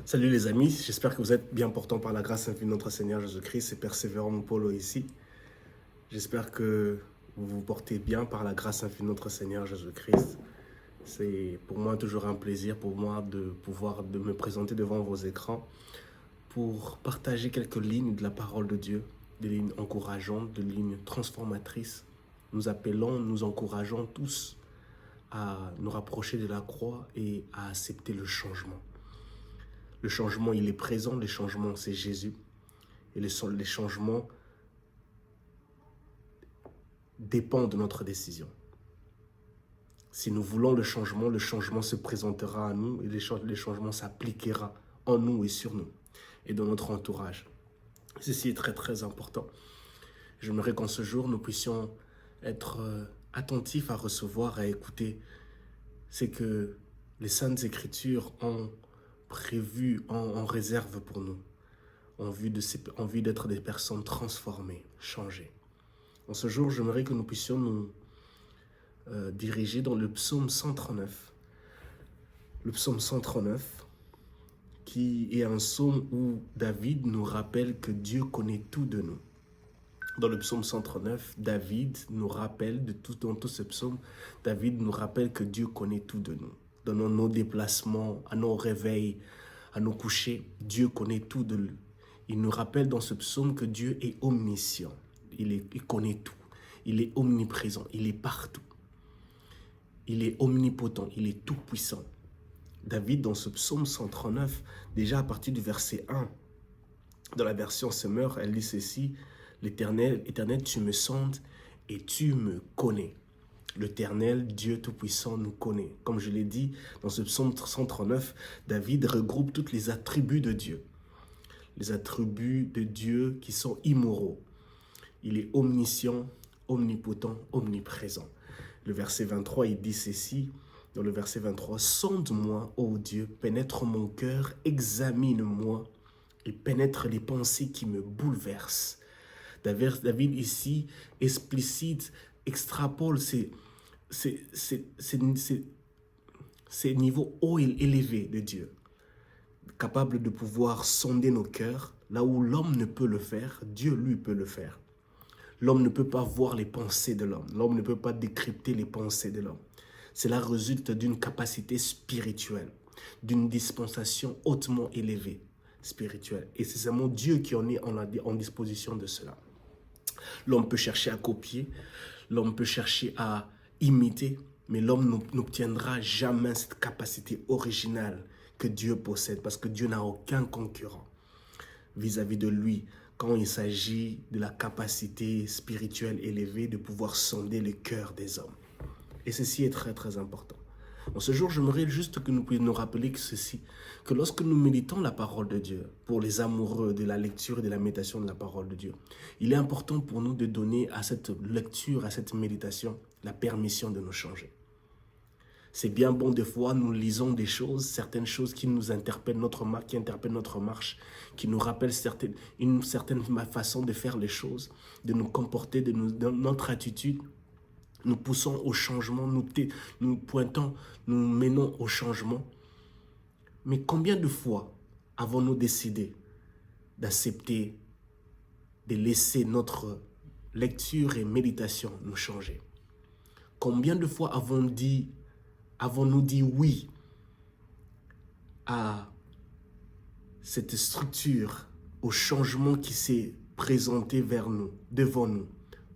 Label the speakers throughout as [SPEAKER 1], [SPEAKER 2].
[SPEAKER 1] Salut les amis, j'espère que vous êtes bien portants par la grâce infinie de notre Seigneur Jésus-Christ. C'est Persévérant mon Polo ici. J'espère que vous vous portez bien par la grâce infinie de notre Seigneur Jésus-Christ. C'est pour moi toujours un plaisir pour moi de pouvoir me présenter devant vos écrans pour partager quelques lignes de la parole de Dieu, des lignes encourageantes, des lignes transformatrices. Nous appelons, nous encourageons tous à nous rapprocher de la croix et à accepter le changement. Le changement, il est présent. Le changement, c'est Jésus. Et les changements dépendent de notre décision. Si nous voulons le changement se présentera à nous et le changement s'appliquera en nous et sur nous et dans notre entourage. Ceci est très, très important. J'aimerais qu'en ce jour, nous puissions être attentifs à recevoir, à écouter ce que les Saintes Écritures ont prévu en réserve pour nous, en vue d'être des personnes transformées, changées. En ce jour, j'aimerais que nous puissions nous diriger dans le psaume 139. Le psaume 139, qui est un psaume où David nous rappelle que Dieu connaît tout de nous. Dans le psaume 139, David nous rappelle, dans tout ce psaume, David nous rappelle que Dieu connaît tout de nous. Dans nos déplacements, à nos réveils, à nos couchers, Dieu connaît tout de lui. Il nous rappelle dans ce psaume que Dieu est omniscient. Il connaît tout. Il est omniprésent. Il est partout. Il est omnipotent. Il est tout puissant. David, dans ce psaume 139, déjà à partir du verset 1, dans la version Semeur, elle dit ceci: L'Éternel, Éternel, tu me sondes et tu me connais. L'Éternel, Dieu Tout-Puissant, nous connaît. Comme je l'ai dit, dans ce psaume 139, David regroupe tous les attributs de Dieu. Les attributs de Dieu qui sont immoraux. Il est omniscient, omnipotent, omniprésent. Le verset 23, il dit ceci, dans le verset 23, « Sonde-moi, ô Dieu, pénètre mon cœur, examine-moi et pénètre les pensées qui me bouleversent. » David ici explicite, extrapole ces niveaux hauts et élevés de Dieu, capable de pouvoir sonder nos cœurs, là où l'homme ne peut le faire, Dieu lui peut le faire. L'homme ne peut pas voir les pensées de l'homme, l'homme ne peut pas décrypter les pensées de l'homme. Cela résulte d'une capacité spirituelle, d'une dispensation hautement élevée spirituelle. Et c'est seulement Dieu qui en est en disposition de cela. L'homme peut chercher à copier, l'homme peut chercher à imiter, mais l'homme n'obtiendra jamais cette capacité originale que Dieu possède, parce que Dieu n'a aucun concurrent vis-à-vis de lui quand il s'agit de la capacité spirituelle élevée de pouvoir sonder le cœur des hommes. Et ceci est très très important. En ce jour, j'aimerais juste que nous puissions nous rappeler que lorsque nous méditons la parole de Dieu, pour les amoureux de la lecture et de la méditation de la parole de Dieu, il est important pour nous de donner à cette lecture, à cette méditation, la permission de nous changer. C'est bien bon des fois, nous lisons des choses, certaines choses qui nous interpellent qui interpellent notre marche, qui nous rappellent une certaine façon de faire les choses, de nous comporter, de notre attitude. Nous poussons au changement, nous pointons, nous menons au changement. Mais combien de fois avons-nous décidé d'accepter, de laisser notre lecture et méditation nous changer? Combien de fois avons-nous dit oui à cette structure, au changement qui s'est présenté devant nous,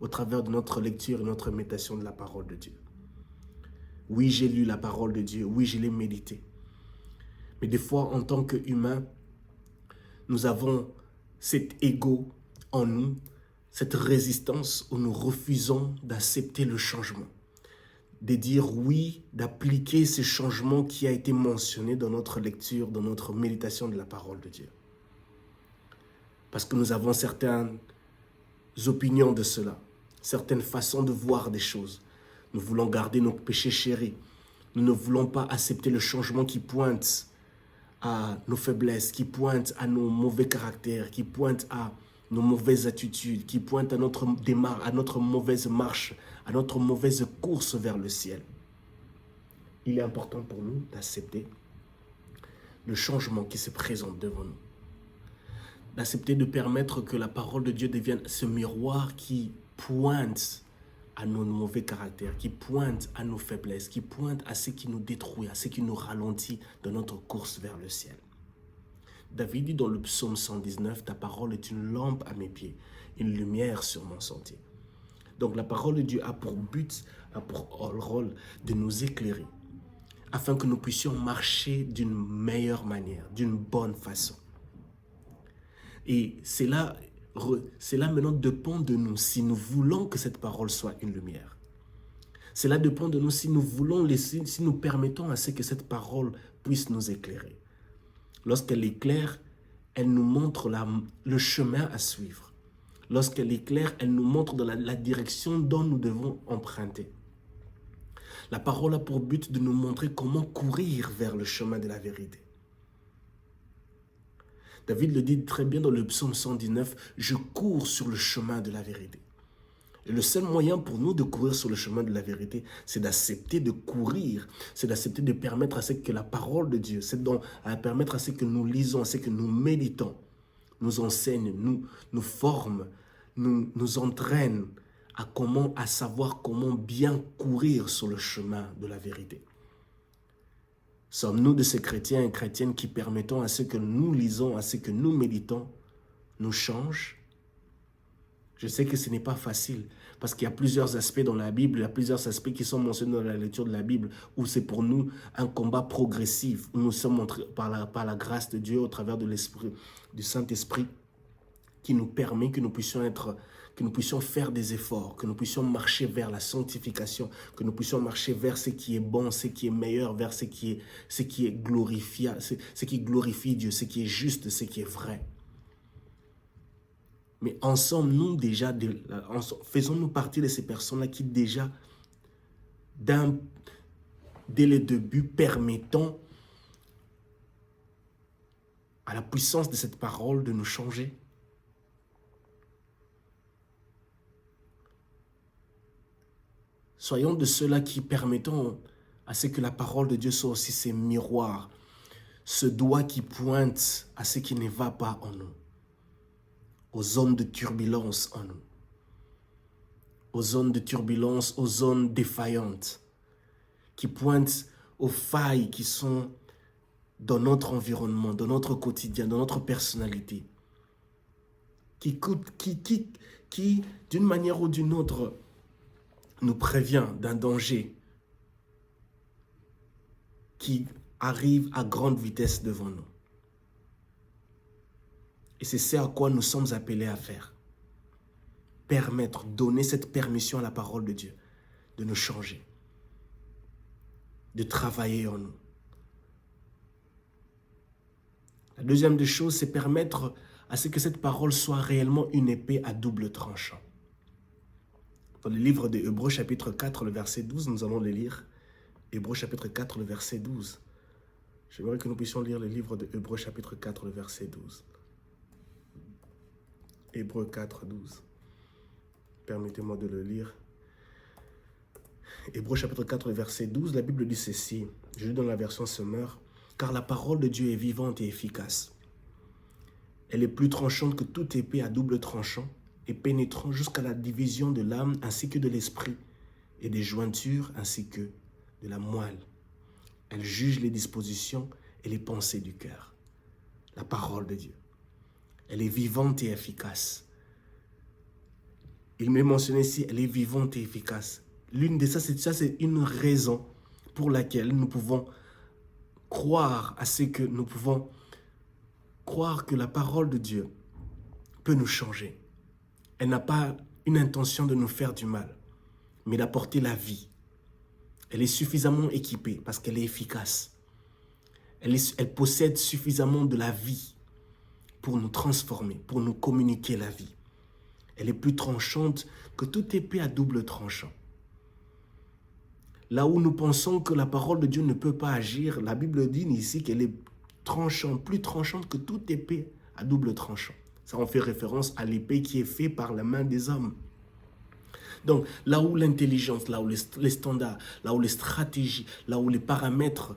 [SPEAKER 1] au travers de notre lecture et notre méditation de la parole de Dieu? Oui, j'ai lu la parole de Dieu. Oui, je l'ai médité. Mais des fois, en tant qu'humains, nous avons cet ego en nous, cette résistance où nous refusons d'accepter le changement, de dire oui, d'appliquer ce changement qui a été mentionné dans notre lecture, dans notre méditation de la parole de Dieu. Parce que nous avons certaines opinions de cela, certaines façons de voir des choses. Nous voulons garder nos péchés chéris. Nous ne voulons pas accepter le changement qui pointe à nos faiblesses, qui pointe à nos mauvais caractères, qui pointe à nos mauvaises attitudes, qui pointent à notre démarche, à notre mauvaise marche, à notre mauvaise course vers le ciel. Il est important pour nous d'accepter le changement qui se présente devant nous. D'accepter de permettre que la parole de Dieu devienne ce miroir qui pointe à nos mauvais caractères, qui pointe à nos faiblesses, qui pointe à ce qui nous détruit, à ce qui nous ralentit dans notre course vers le ciel. David dit dans le psaume 119, « Ta parole est une lampe à mes pieds, une lumière sur mon sentier. » Donc la parole de Dieu a pour but, a pour rôle de nous éclairer, afin que nous puissions marcher d'une meilleure manière, d'une bonne façon. Et cela maintenant dépend de nous si nous voulons que cette parole soit une lumière. Cela dépend de nous si nous voulons laisser, si nous permettons à ce que cette parole puisse nous éclairer. Lorsqu'elle éclaire, elle nous montre le chemin à suivre. Lorsqu'elle éclaire, elle nous montre la direction dont nous devons emprunter. La parole a pour but de nous montrer comment courir vers le chemin de la vérité. David le dit très bien dans le psaume 119, « Je cours sur le chemin de la vérité ». Et le seul moyen pour nous de courir sur le chemin de la vérité, c'est d'accepter de courir, c'est d'accepter de permettre à ce que la parole de Dieu, c'est de permettre à ce que nous lisons, à ce que nous méditons, nous enseigne, nous forme, nous entraîne à savoir comment bien courir sur le chemin de la vérité. Sommes-nous de ces chrétiens et chrétiennes qui permettons à ce que nous lisons, à ce que nous méditons, nous change? Je sais que ce n'est pas facile, parce qu'il y a plusieurs aspects dans la Bible, il y a plusieurs aspects qui sont mentionnés dans la lecture de la Bible, où c'est pour nous un combat progressif, où nous sommes montrés par la grâce de Dieu, au travers de l'Esprit, du Saint-Esprit, qui nous permet que nous puissions faire des efforts, que nous puissions marcher vers la sanctification, que nous puissions marcher vers ce qui est bon, ce qui est meilleur, vers ce qui est glorifiable, ce qui glorifie Dieu, ce qui est juste, ce qui est vrai. Mais ensemble, faisons-nous partie de ces personnes-là qui déjà, dès le début, permettons à la puissance de cette parole de nous changer? Soyons de ceux-là qui permettons à ce que la parole de Dieu soit aussi ces miroirs, ce doigt qui pointe à ce qui ne va pas en nous, aux zones de turbulence en nous, aux zones de turbulence, aux zones défaillantes, qui pointent aux failles qui sont dans notre environnement, dans notre quotidien, dans notre personnalité, qui d'une manière ou d'une autre, nous prévient d'un danger qui arrive à grande vitesse devant nous. Et c'est ce à quoi nous sommes appelés à faire. Permettre, donner cette permission à la parole de Dieu de nous changer, de travailler en nous. La deuxième des choses, c'est permettre à ce que cette parole soit réellement une épée à double tranchant. Dans le livre de Hébreux chapitre 4, le verset 12, nous allons le lire. Hébreux chapitre 4, le verset 12. J'aimerais que nous puissions lire le livre de Hébreux chapitre 4, le verset 12. Hébreux 4, 12. Permettez-moi de le lire. Hébreux chapitre 4, le verset 12, la Bible dit ceci. Je lis dans la version Semeur. « Car la parole de Dieu est vivante et efficace. Elle est plus tranchante que toute épée à double tranchant, et pénétrant jusqu'à la division de l'âme ainsi que de l'esprit et des jointures ainsi que de la moelle. Elle juge les dispositions et les pensées du cœur. » La parole de Dieu. Elle est vivante et efficace. Il m'est mentionné ici, elle est vivante et efficace. L'une de ça, c'est une raison pour laquelle nous pouvons croire à ce que nous pouvons croire que la parole de Dieu peut nous changer. Elle n'a pas une intention de nous faire du mal, mais d'apporter la vie. Elle est suffisamment équipée parce qu'elle est efficace. Elle possède suffisamment de la vie pour nous transformer, pour nous communiquer la vie. Elle est plus tranchante que toute épée à double tranchant. Là où nous pensons que la parole de Dieu ne peut pas agir, la Bible dit ici qu'elle est tranchante, plus tranchante que toute épée à double tranchant. Ça en fait référence à l'épée qui est faite par la main des hommes. Donc, là où l'intelligence, là où les standards, là où les stratégies, là où les paramètres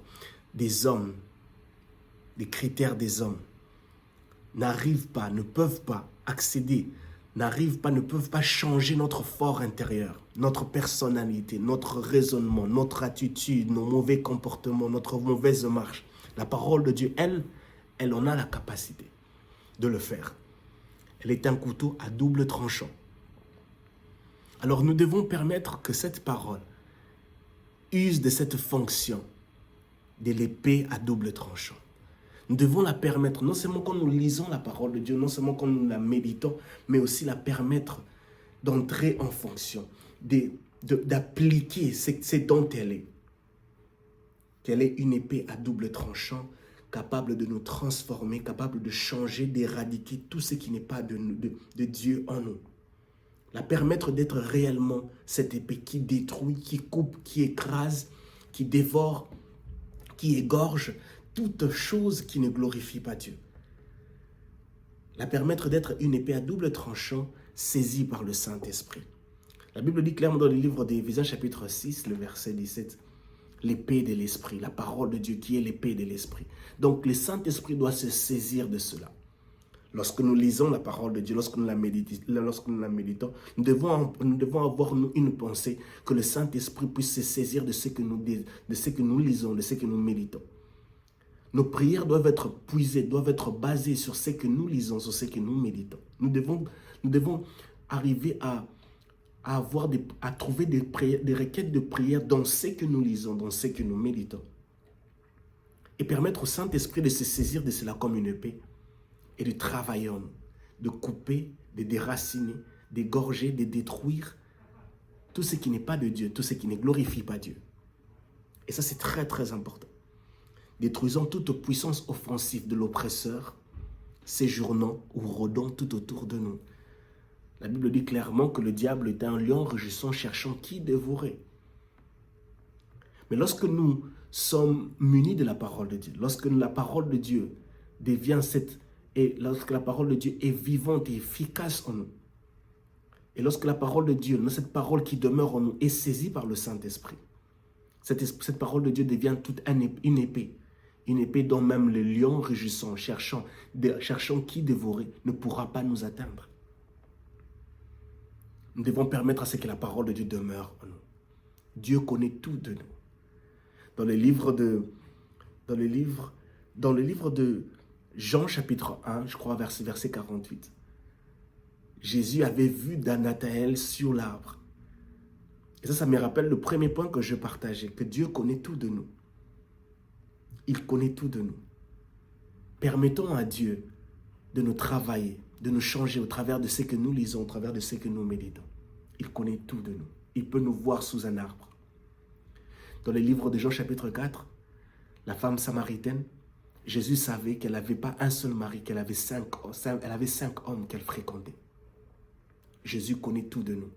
[SPEAKER 1] des hommes, les critères des hommes n'arrivent pas, ne peuvent pas accéder, ne peuvent pas changer notre fort intérieur, notre personnalité, notre raisonnement, notre attitude, nos mauvais comportements, notre mauvaise marche. La parole de Dieu, elle en a la capacité de le faire. Elle est un couteau à double tranchant. Alors nous devons permettre que cette parole use de cette fonction de l'épée à double tranchant. Nous devons la permettre, non seulement quand nous lisons la parole de Dieu, non seulement quand nous la méditons, mais aussi la permettre d'entrer en fonction, d'appliquer ce dont elle est. Qu'elle est une épée à double tranchant, capable de nous transformer, capable de changer, d'éradiquer tout ce qui n'est pas de Dieu en nous. La permettre d'être réellement cette épée qui détruit, qui coupe, qui écrase, qui dévore, qui égorge toute chose qui ne glorifie pas Dieu. La permettre d'être une épée à double tranchant, saisie par le Saint-Esprit. La Bible dit clairement dans le livre d'Éphésiens chapitre 6, le verset 17, l'épée de l'Esprit, la parole de Dieu qui est l'épée de l'Esprit. Donc le Saint-Esprit doit se saisir de cela. Lorsque nous lisons la parole de Dieu, lorsque nous la méditons, nous devons avoir une pensée que le Saint-Esprit puisse se saisir de ce que nous lisons, de ce que nous méditons. Nos prières doivent être puisées, doivent être basées sur ce que nous lisons, sur ce que nous méditons. Nous devons arriver à trouver des requêtes de prière dans ce que nous lisons, dans ce que nous méditons. Et permettre au Saint-Esprit de se saisir de cela comme une épée et de travailler en nous, de couper, de déraciner, d'égorger, de détruire tout ce qui n'est pas de Dieu, tout ce qui ne glorifie pas Dieu. Et ça, c'est très, très important. Détruisant toute puissance offensive de l'oppresseur, séjournant ou rôdant tout autour de nous. La Bible dit clairement que le diable est un lion rugissant, cherchant qui dévorer. Mais lorsque nous sommes munis de la parole de Dieu, lorsque la parole de Dieu devient lorsque la parole de Dieu est vivante et efficace en nous, et lorsque la parole de Dieu, cette parole qui demeure en nous, est saisie par le Saint-Esprit, cette parole de Dieu devient toute une épée dont même le lion rugissant, cherchant qui dévorer, ne pourra pas nous atteindre. Nous devons permettre à ce que la parole de Dieu demeure en nous. Dieu connaît tout de nous. Dans le livre de Jean chapitre 1, je crois verset 48, Jésus avait vu Nathanaël sur l'arbre. Et ça me rappelle le premier point que je partageais, que Dieu connaît tout de nous. Il connaît tout de nous. Permettons à Dieu de nous travailler, de nous changer au travers de ce que nous lisons, au travers de ce que nous méditons. Il connaît tout de nous. Il peut nous voir sous un arbre. Dans le livre de Jean chapitre 4, la femme samaritaine, Jésus savait qu'elle n'avait pas un seul mari, elle avait 5 hommes qu'elle fréquentait. Jésus connaît tout de nous.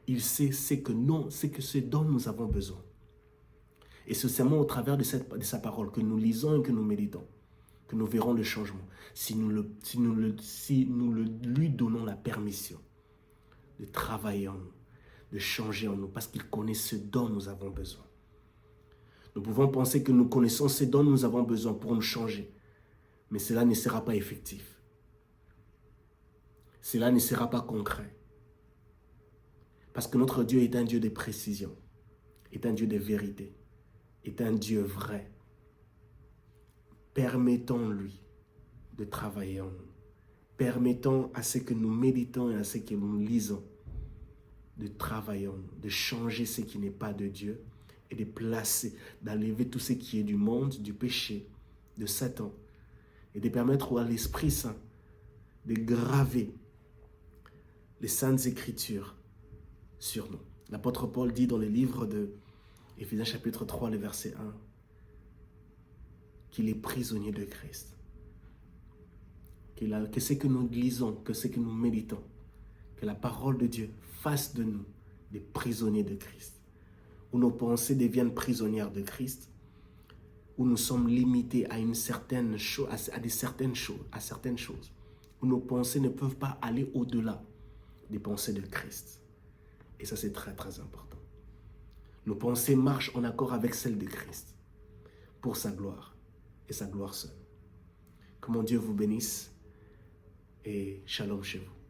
[SPEAKER 1] Il sait ce dont nous avons besoin. Et c'est seulement au travers de sa parole que nous lisons et que nous méditons que nous verrons le changement. Si nous lui donnons la permission de travailler en nous, de changer en nous, parce qu'il connaît ce dont nous avons besoin. Nous pouvons penser que nous connaissons ce dont nous avons besoin pour nous changer, mais cela ne sera pas effectif. Cela ne sera pas concret. Parce que notre Dieu est un Dieu de précision, est un Dieu de vérité, est un Dieu vrai. Permettons-lui de travailler en nous. Permettons à ce que nous méditons et à ce que nous lisons de travailler en nous, de changer ce qui n'est pas de Dieu et de placer, d'enlever tout ce qui est du monde, du péché, de Satan et de permettre à l'Esprit Saint de graver les Saintes Écritures sur nous. L'apôtre Paul dit dans le livre de Éphésiens chapitre 3, le verset 1, qu'il est prisonnier de Christ. Que ce que nous lisons, que ce que nous méditons, que la parole de Dieu fasse de nous des prisonniers de Christ. Où nos pensées deviennent prisonnières de Christ, où nous sommes limités à certaines choses, où nos pensées ne peuvent pas aller au-delà des pensées de Christ. Et ça, c'est très, très important. Nos pensées marchent en accord avec celles de Christ, pour sa gloire et sa gloire seule. Que mon Dieu vous bénisse et shalom chez vous.